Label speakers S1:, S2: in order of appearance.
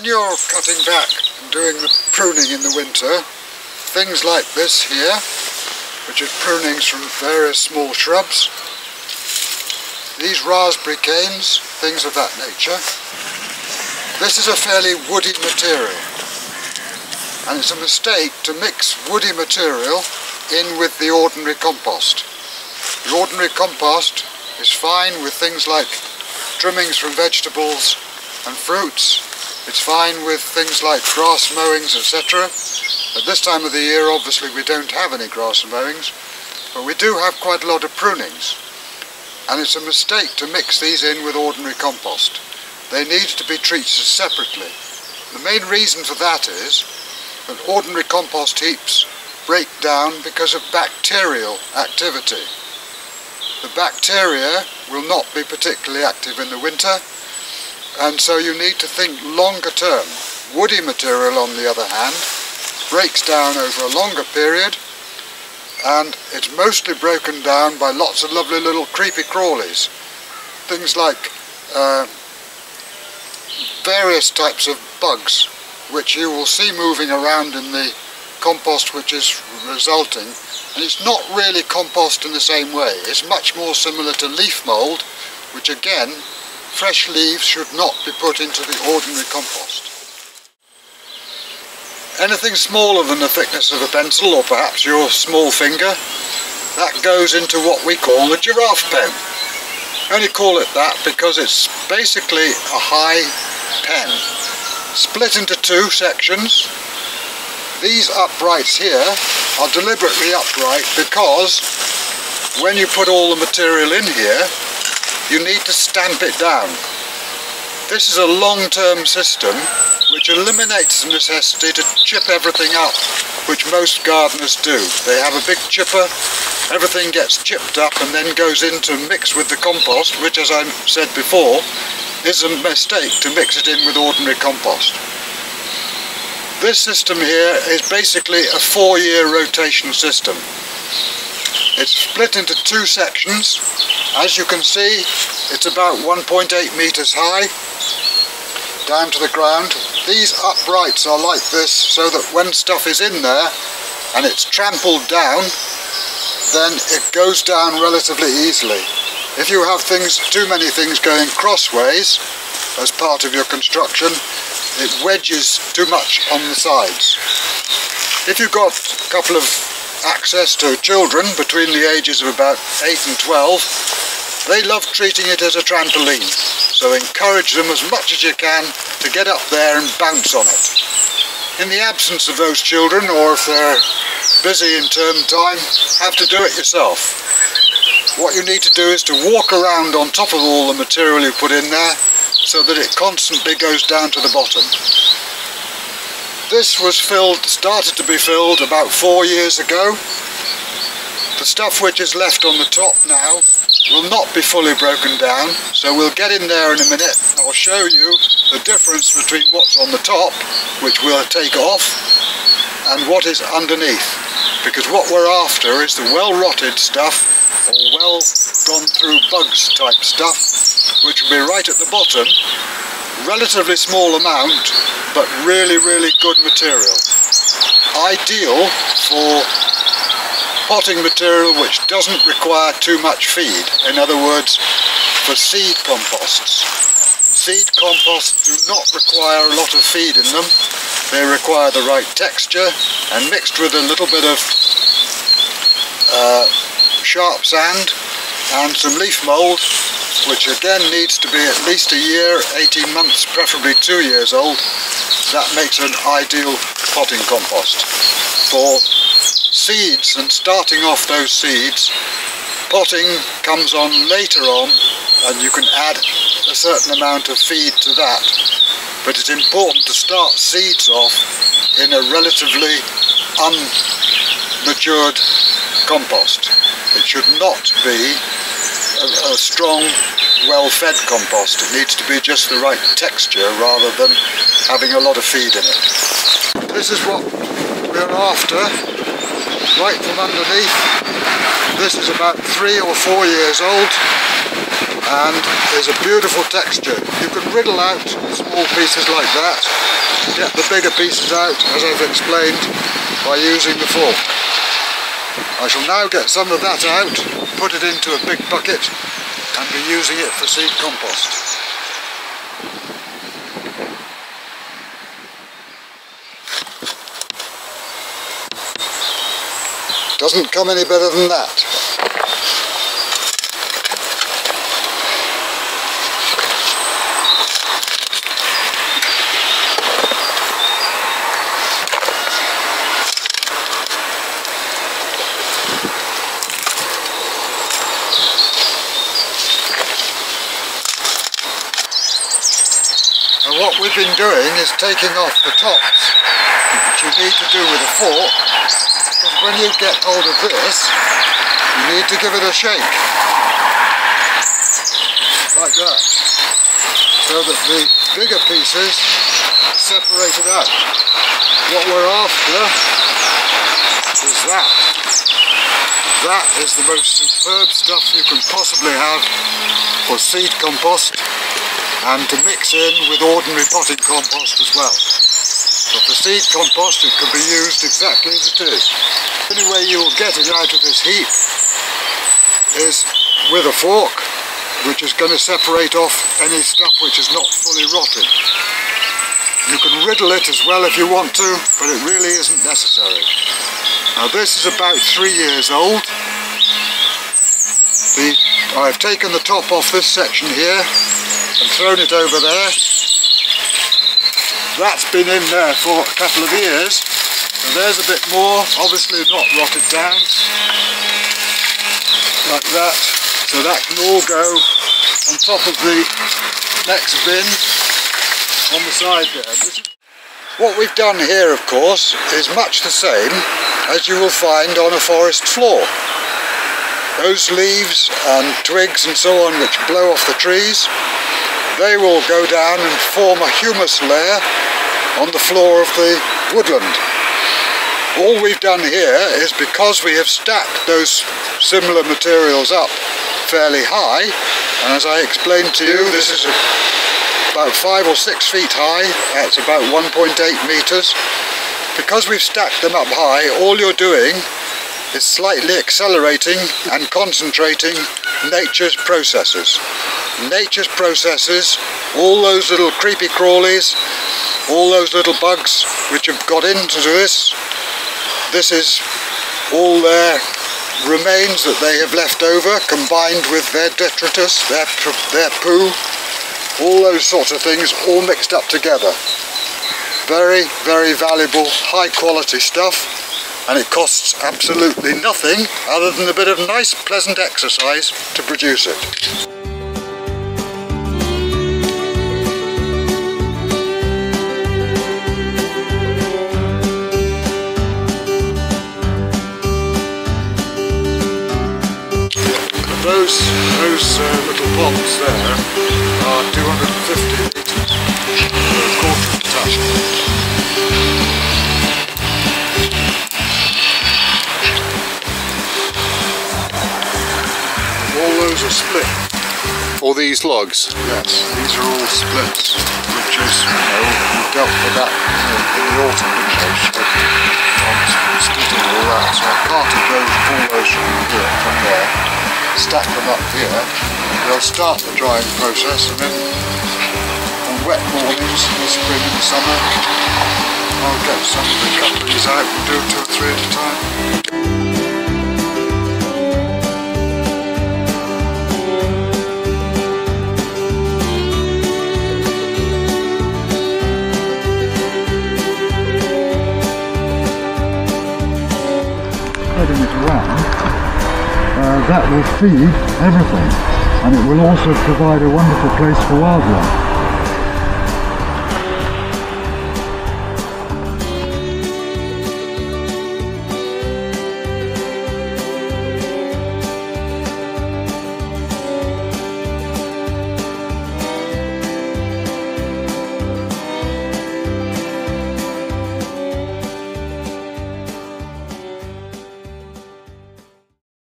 S1: When you're cutting back and doing the pruning in the winter, things like this here, which is prunings from various small shrubs, these raspberry canes, things of that nature, this is a fairly woody material, and it's a mistake to mix woody material in with the ordinary compost. The ordinary compost is fine with things like trimmings from vegetables and fruits. It's fine with things like grass mowings, etc. At this time of the year, obviously, we don't have any grass mowings, but we do have quite a lot of prunings. And it's a mistake to mix these in with ordinary compost. They need to be treated separately. The main reason for that is that ordinary compost heaps break down because of bacterial activity. The bacteria will not be particularly active in the winter, and so you need to think longer term. Woody material, on the other hand, breaks down over a longer period, and it's mostly broken down by lots of lovely little creepy crawlies. Things like various types of bugs, which you will see moving around in the compost which is resulting. And it's not really compost in the same way. It's much more similar to leaf mould, which again, fresh leaves should not be put into the ordinary compost. Anything smaller than the thickness of a pencil, or perhaps your small finger, that goes into what we call the Giraffe Pen. I only call it that because it's basically a high pen, split into two sections. These uprights here are deliberately upright because when you put all the material in here, you need to stamp it down. This is a long-term system which eliminates the necessity to chip everything up, which most gardeners do. They have a big chipper, everything gets chipped up and then goes in to mix with the compost, which, as I said before, is a mistake to mix it in with ordinary compost. This system here is basically a 4-year rotation system. It's split into two sections. As you can see, it's about 1.8 meters high down to the ground. These uprights are like this so that when stuff is in there and it's trampled down, then it goes down relatively easily. If you have too many things going crossways as part of your construction, it wedges too much on the sides. If you've got a couple of access to children between the ages of about 8 and 12, they love treating it as a trampoline. So encourage them as much as you can to get up there and bounce on it. In the absence of those children, or if they're busy in term time, have to do it yourself. What you need to do is to walk around on top of all the material you put in there so that it constantly goes down to the bottom. This was started to be filled about 4 years ago. The stuff which is left on the top now will not be fully broken down, so we'll get in there in a minute and I'll show you the difference between what's on the top, which we'll take off, and what is underneath. Because what we're after is the well-rotted stuff, or well gone through bugs type stuff, which will be right at the bottom. Relatively small amount, but really, really good material. Ideal for potting material which doesn't require too much feed. In other words, for seed composts. Seed composts do not require a lot of feed in them. They require the right texture, and mixed with a little bit of sharp sand and some leaf mould, which again needs to be at least a year, 18 months, preferably 2 years old. That makes an ideal potting compost. For seeds and starting off those seeds, potting comes on later on, and you can add a certain amount of feed to that. But it's important to start seeds off in a relatively unmatured compost. It should not be a strong, well-fed compost. It needs to be just the right texture rather than having a lot of feed in it. This is what we're after, right from underneath. This is about 3 or 4 years old. and is a beautiful texture. You can riddle out small pieces like that, get the bigger pieces out, as I've explained, by using the fork. I shall now get some of that out, put it into a big bucket and be using it for seed compost. Doesn't come any better than that. And what we've been doing is taking off the tops, which you need to do with a fork. Because when you get hold of this, you need to give it a shake, like that, so that the bigger pieces are separated out. What we're after is that. That is the most superb stuff you can possibly have for seed compost and to mix in with ordinary potting compost as well. But for seed compost it can be used exactly as it is. The only way you will get it out of this heap is with a fork, which is going to separate off any stuff which is not fully rotted. You can riddle it as well if you want to, but it really isn't necessary. Now this is about 3 years old. I've taken the top off this section here and thrown it over there. That's been in there for a couple of years, so there's a bit more, obviously not rotted down, like that, so that can all go on top of the next bin on the side there. What we've done here, of course, is much the same as you will find on a forest floor. Those leaves and twigs and so on which blow off the trees, they will go down and form a humus layer on the floor of the woodland. All we've done here is, because we have stacked those similar materials up fairly high, and as I explained to you, this is about 5 or 6 feet high, that's about 1.8 meters. Because we've stacked them up high, all you're doing is slightly accelerating and concentrating nature's processes. Nature's processes, all those little creepy crawlies, all those little bugs which have got into this is all their remains that they have left over, combined with their detritus, their poo, all those sorts of things, all mixed up together. Very, very valuable, high quality stuff. And it costs absolutely nothing other than a bit of nice pleasant exercise to produce it. Those little ponds there are 250 litres, a quarter of a ton. All those are split.
S2: All these logs?
S1: Yes, these are all splits, which is, we dealt with that in the autumn, didn't we? Splitting all that, so I carted all those from there, stack them up here. They'll start the drying process, and then on wet mornings in the spring and the summer, I'll get some of the couplings out and do 2 or 3 at a time. Spreading it around, that will feed everything, and it will also provide a wonderful place for wildlife.